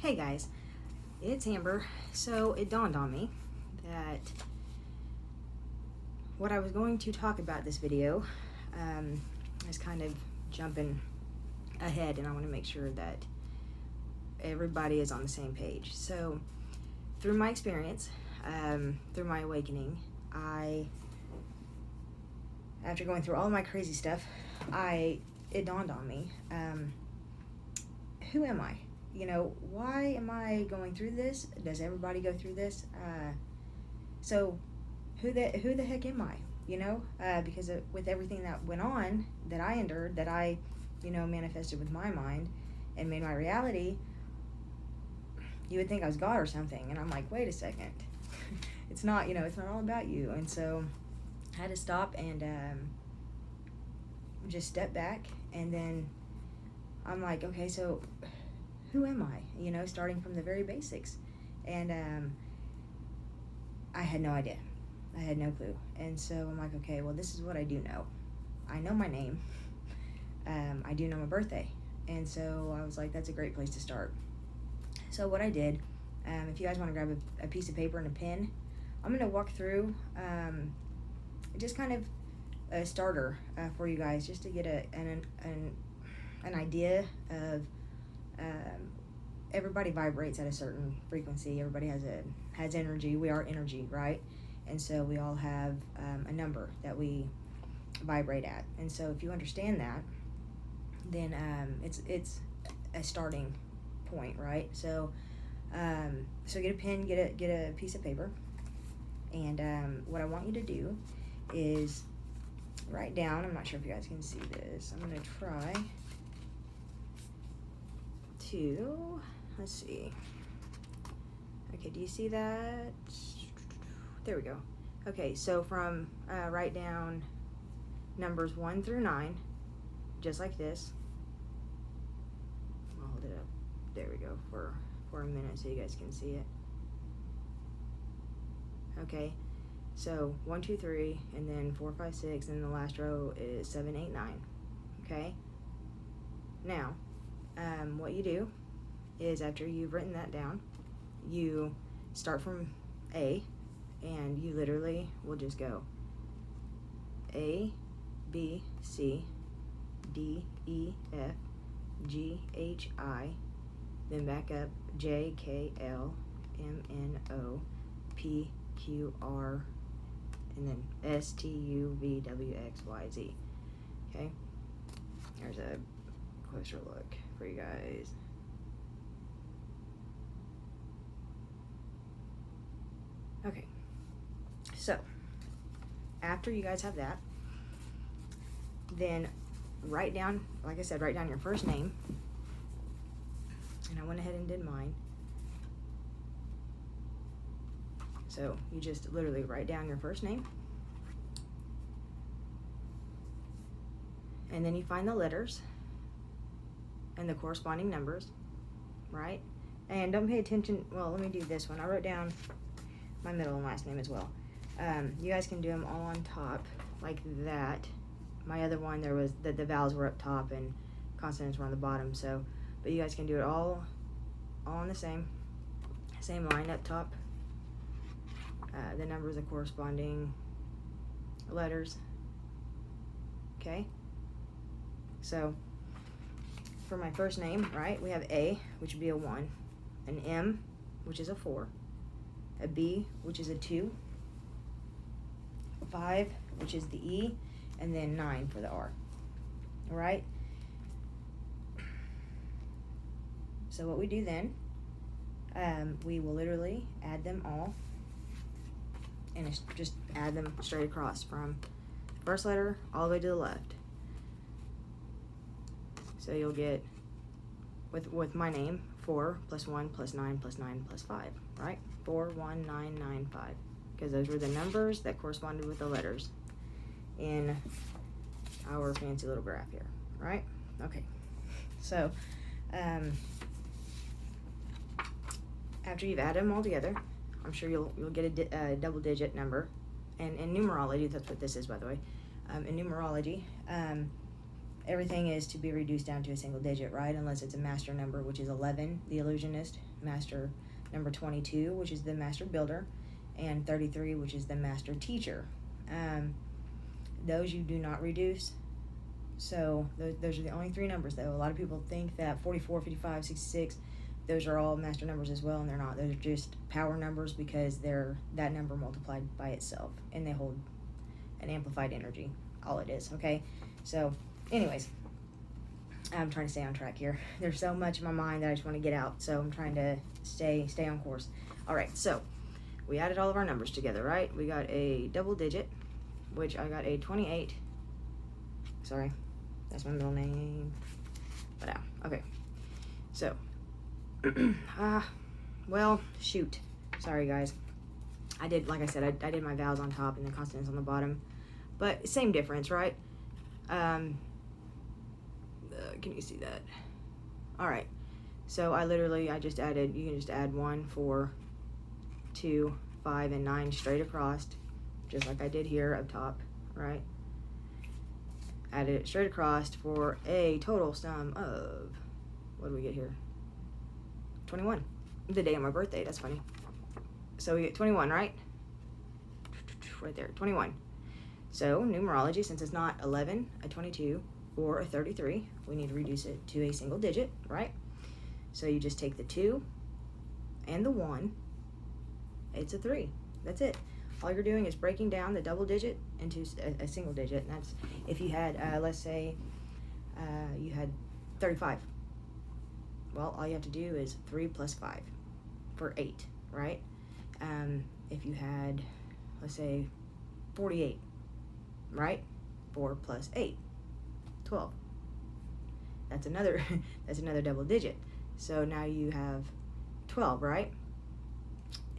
Hey guys, it's Amber. So it dawned on me that what I was going to talk about this video is kind of jumping ahead, and I want to make sure that everybody is on the same page. So through my experience, through my awakening, after going through all my crazy stuff, it dawned on me, who am I? You know, why am I going through this? Does everybody go through this? So who the heck am I? You know, because with everything that went on, that I endured, that I, manifested with my mind and made my reality, you would think I was God or something. And I'm like, wait a second. It's not, it's not all about you. And so I had to stop and just step back. And then I'm like, okay, so who am I? Starting from the very basics. And I had no idea. I had no clue. And so I'm like, okay, well, this is what I do know. I know my name. I do know my birthday. And so I was like, that's a great place to start. So what I did, if you guys want to grab a piece of paper and a pen, I'm going to walk through just kind of a starter for you guys, just to get an idea of everybody vibrates at a certain frequency. Everybody has energy. We are energy, right? And so we all have a number that we vibrate at. And so if you understand that, then it's a starting point, right? So so get a pen, get a piece of paper, and what I want you to do is write down. I'm not sure if you guys can see this. I'm gonna try to, let's see. Okay, do you see that? There we go. Okay, so from write down numbers 1 through 9, just like this. I'll hold it up. There we go for a minute so you guys can see it. Okay, so 1, 2, 3, and then 4, 5, 6, and the last row is 7, 8, 9. Okay. Now, what you do is after you've written that down, you start from A, and you literally will just go A, B, C, D, E, F, G, H, I, then back up J, K, L, M, N, O, P, Q, R, and then S, T, U, V, W, X, Y, Z. Okay? There's a closer look for you guys. Okay. So, after you guys have that, then write down, like I said, write down your first name. And I went ahead and did mine. So you just literally write down your first name. And then you find the letters and the corresponding numbers, right? And don't pay attention, well, let me do this one. I wrote down my middle and last name as well. You guys can do them all on top like that. My other one, there was the vowels were up top and consonants were on the bottom. So, but you guys can do it all on the same line up top. The numbers, the corresponding letters. Okay. So for my first name, right, we have A, which would be a 1, an M, which is a 4, a B, which is a 2, 5, which is the E, and then 9 for the R. All right? So what we do then, we will literally add them all, and it's just add them straight across from the first letter all the way to the left. So you'll get, with my name, 4 plus 1 plus 9 plus 9 plus 5, right? 4, 1, 9, 9, 5. Because those were the numbers that corresponded with the letters in our fancy little graph here, right? Okay. So, after you've added them all together, I'm sure you'll get a double-digit number. And in numerology, that's what this is, by the way. In numerology, everything is to be reduced down to a single digit, right? Unless it's a master number, which is 11, the illusionist, master number 22, which is the master builder, and 33, which is the master teacher. Those you do not reduce. So those are the only 3 numbers, though. A lot of people think that 44, 55, 66, those are all master numbers as well, and they're not. Those are just power numbers because they're that number multiplied by itself, and they hold an amplified energy. All it is, okay? So, anyways, I'm trying to stay on track here. There's so much in my mind that I just want to get out, so I'm trying to stay on course. All right, so we added all of our numbers together, right? We got a double digit, which I got a 28. Sorry, that's my middle name. But okay. So, well, shoot. Sorry, guys. I did, like I said, I did my vowels on top and the consonants on the bottom. But same difference, right? Can you see that? All right. So I just added, you can just add 1, 4, 2, 5, and 9 straight across, just like I did here up top, right? Added it straight across for a total sum of, what do we get here? 21. The day of my birthday, that's funny. So we get 21, right? Right there, 21. So numerology, since it's not 11, a 22, or a 33, we need to reduce it to a single digit, right? So you just take the 2 and the 1, it's a 3. That's it. All you're doing is breaking down the double digit into a single digit, and that's if you had, let's say, you had 35. Well, all you have to do is 3 plus 5 for 8, right? If you had, let's say, 48, right? 4 plus 8, 12. That's another double digit. So now you have 12, right?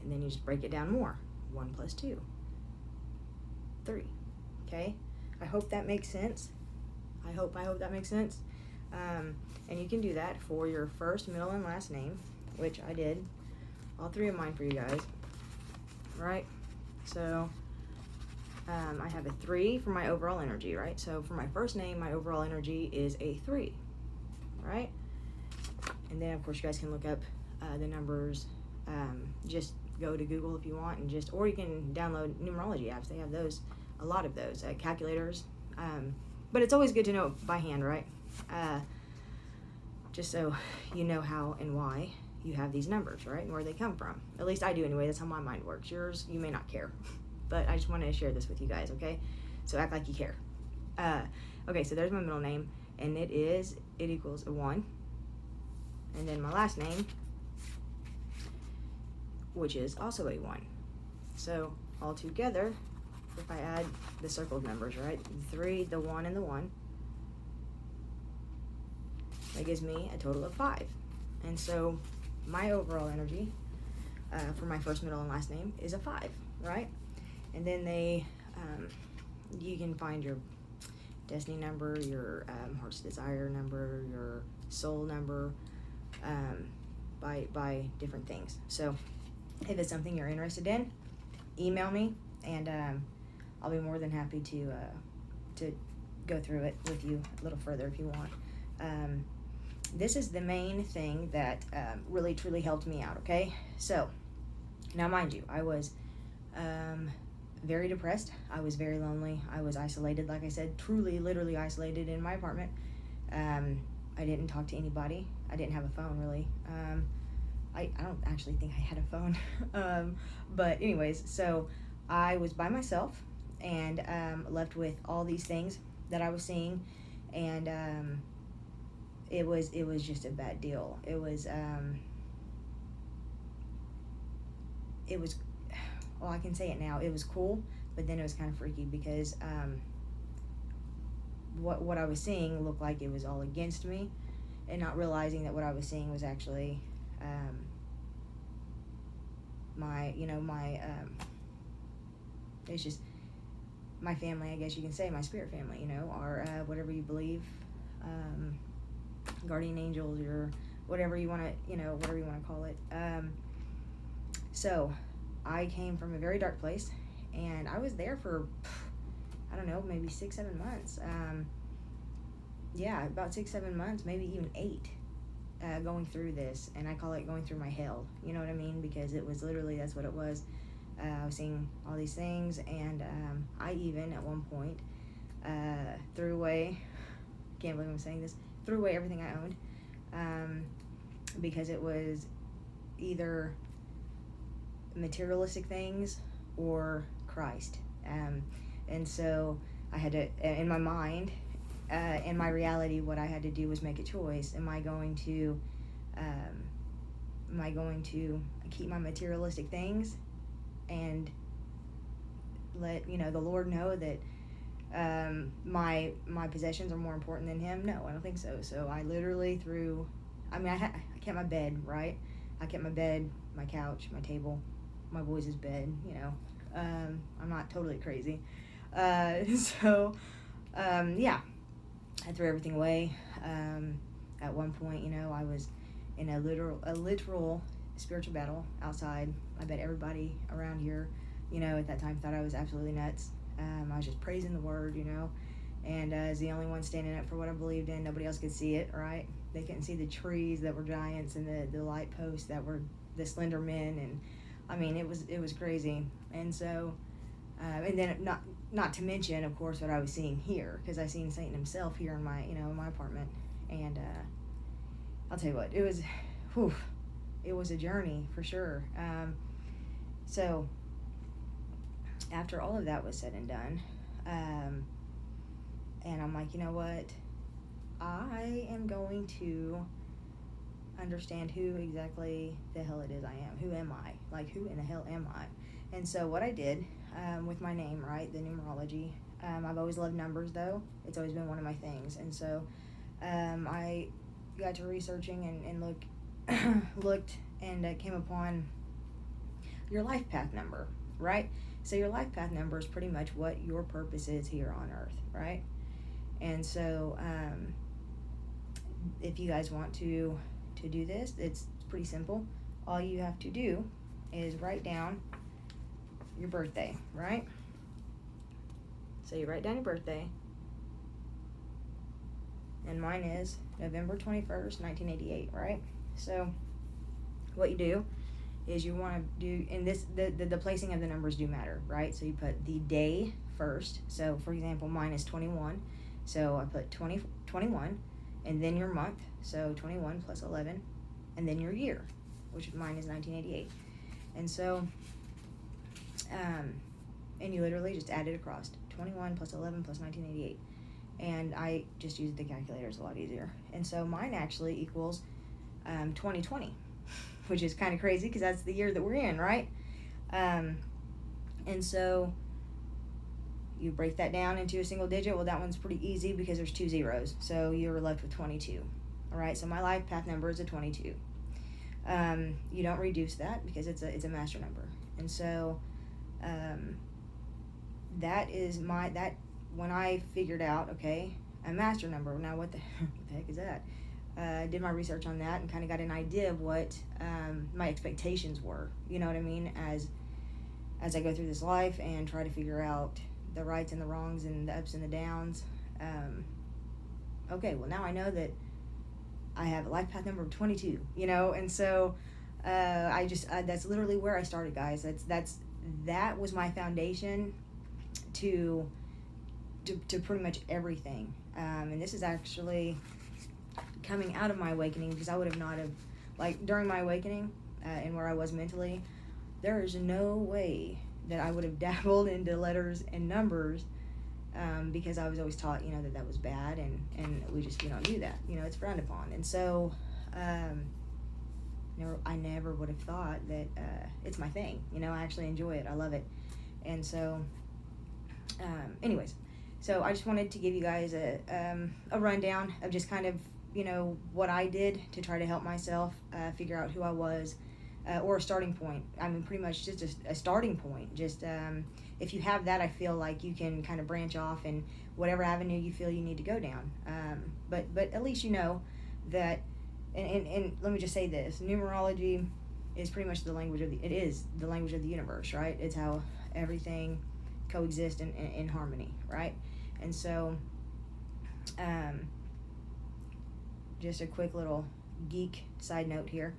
And then you just break it down more. 1 plus 2, 3. Okay? I hope that makes sense. I hope that makes sense. And you can do that for your first, middle, and last name, which I did. All 3 of mine for you guys. Right? So I have a 3 for my overall energy, right? So for my first name, my overall energy is a 3, right? And then, of course, you guys can look up the numbers. Just go to Google if you want, and or you can download numerology apps. They have those, a lot of those, calculators. But it's always good to know by hand, right? Just so you know how and why you have these numbers, right? And where they come from. At least I do anyway. That's how my mind works. Yours, you may not care. But I just wanted to share this with you guys, okay? So act like you care. Okay, so there's my middle name, and it equals a 1. And then my last name, which is also a 1. So all together, if I add the circled numbers, right? The 3, the 1, and the 1, that gives me a total of 5. And so my overall energy for my first, middle, and last name is a 5, right? And then you can find your destiny number, your heart's desire number, your soul number, by different things. So if it's something you're interested in, email me, and I'll be more than happy to go through it with you a little further if you want. This is the main thing that really truly helped me out, okay? So now, mind you, I was very depressed. I was very lonely. I was isolated, like I said, truly, literally isolated in my apartment. I didn't talk to anybody. I didn't have a phone, really. I don't actually think I had a phone. But anyways, so I was by myself and left with all these things that I was seeing, and it was just a bad deal. It was well, I can say it now. It was cool, but then it was kind of freaky because what I was seeing looked like it was all against me, and not realizing that what I was seeing was actually it's just my family, I guess you can say, my spirit family, or whatever you believe, guardian angels, or whatever you want to call it. So I came from a very dark place, and I was there for, I don't know, maybe 6-7 months. yeah, about 6, 7 months, maybe even 8, going through this, and I call it going through my hell. You know what I mean? Because it was literally, that's what it was. I was seeing all these things, and I even at one point threw away. Can't believe I'm saying this. Threw away everything I owned, because it was either materialistic things or Christ. And so I had to, in my mind, in my reality, what I had to do was make a choice. Am I going to keep my materialistic things and let the Lord know that my possessions are more important than Him? No, I don't think so. So I literally threw. I kept my bed, right? I kept my bed, my couch, my table, my boys' bed. I'm not totally crazy. Yeah, I threw everything away. At one point, I was in a literal spiritual battle outside. I bet everybody around here, at that time thought I was absolutely nuts. I was just praising the word, and as the only one standing up for what I believed in. Nobody else could see it, right? They couldn't see the trees that were giants and the light posts that were the slender men, and I mean, it was crazy. And so, and then not to mention, of course, what I was seeing here, because I seen Satan himself here in my in my apartment, and I'll tell you what, it was a journey for sure. So after all of that was said and done, and I'm like, you know what, I am going to understand who exactly the hell it is I am. Who am I? Like, who in the hell am I? And so what I did with my name, right, the numerology, I've always loved numbers, though. It's always been one of my things. And so I got to researching and looked and came upon your life path number, right? So your life path number is pretty much what your purpose is here on earth, right? And so if you guys want to do this, it's pretty simple. All you have to do is write down your birthday, right? So you write down your birthday, and mine is November 21st, 1988, right? So what you do is you want to do, and the placing of the numbers do matter, right? So you put the day first. So for example, mine is 21, so I put 21, and then your month, so 21 plus 11, and then your year, which mine is 1988. And so and you literally just add it across, 21 plus 11 plus 1988, and I just used the calculator. It's a lot easier. And so mine actually equals 2020, which is kind of crazy because that's the year that we're in, right? And so you break that down into a single digit. Well, that one's pretty easy because there's 2 zeros, so you're left with 22. All right, so my life path number is a 22. You don't reduce that because it's a master number. And so that is when I figured out, okay, a master number. Now what the heck is that? I did my research on that and kind of got an idea of what my expectations were. You know what I mean? As I go through this life and try to figure out the rights and the wrongs and the ups and the downs. Okay, well now I know that I have a life path number of 22. And so that's literally where I started, guys. That was my foundation to pretty much everything. And this is actually coming out of my awakening, because I would have not have, like, during my awakening and where I was mentally, there is no way that I would have dabbled into letters and numbers, because I was always taught, that was bad, and we just, don't do that. It's frowned upon. And so I never would have thought that it's my thing. I actually enjoy it. I love it. And so anyways, so I just wanted to give you guys a rundown of just kind of, what I did to try to help myself figure out who I was, or a starting point. I mean, pretty much just a starting point. Just if you have that, I feel like you can kind of branch off in whatever avenue you feel you need to go down. But at least you know that, and let me just say this, numerology is pretty much the language of the universe, right? It's how everything coexists in harmony, right? And so just a quick little geek side note here.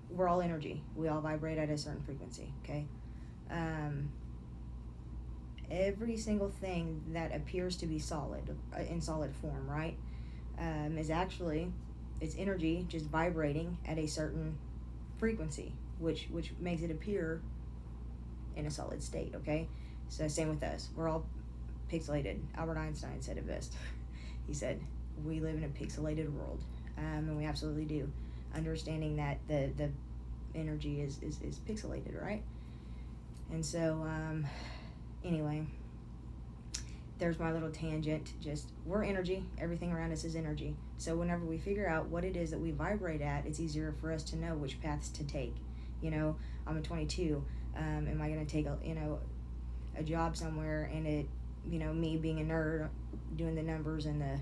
We're all energy. We all vibrate at a certain frequency, okay? Every single thing that appears to be solid, in solid form, right, is actually, it's energy just vibrating at a certain frequency, which makes it appear in a solid state, okay? So same with us. We're all pixelated. Albert Einstein said it best. He said, we live in a pixelated world, and we absolutely do. Understanding that the energy is pixelated, right? And so, anyway, there's my little tangent. Just, we're energy. Everything around us is energy. So whenever we figure out what it is that we vibrate at, it's easier for us to know which paths to take. You know, I'm a 22. Am I going to take a job somewhere, and it, me being a nerd, doing the numbers and the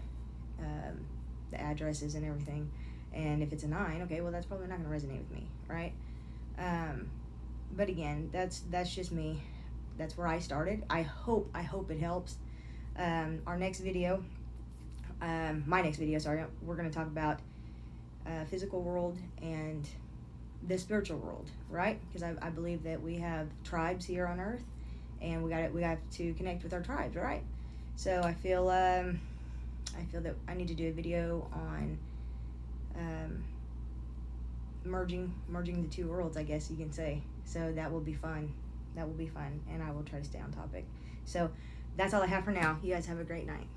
addresses and everything, and if it's a 9, okay, well, that's probably not going to resonate with me, right? But again, that's just me. That's where I started. I hope it helps. Our next video, my next video, sorry, we're going to talk about physical world and the spiritual world, right? Because I believe that we have tribes here on Earth, and we have to connect with our tribes, right? So I feel that I need to do a video on merging the two worlds, I guess you can say. So that will be fun. And I will try to stay on topic. So that's all I have for now. You guys have a great night.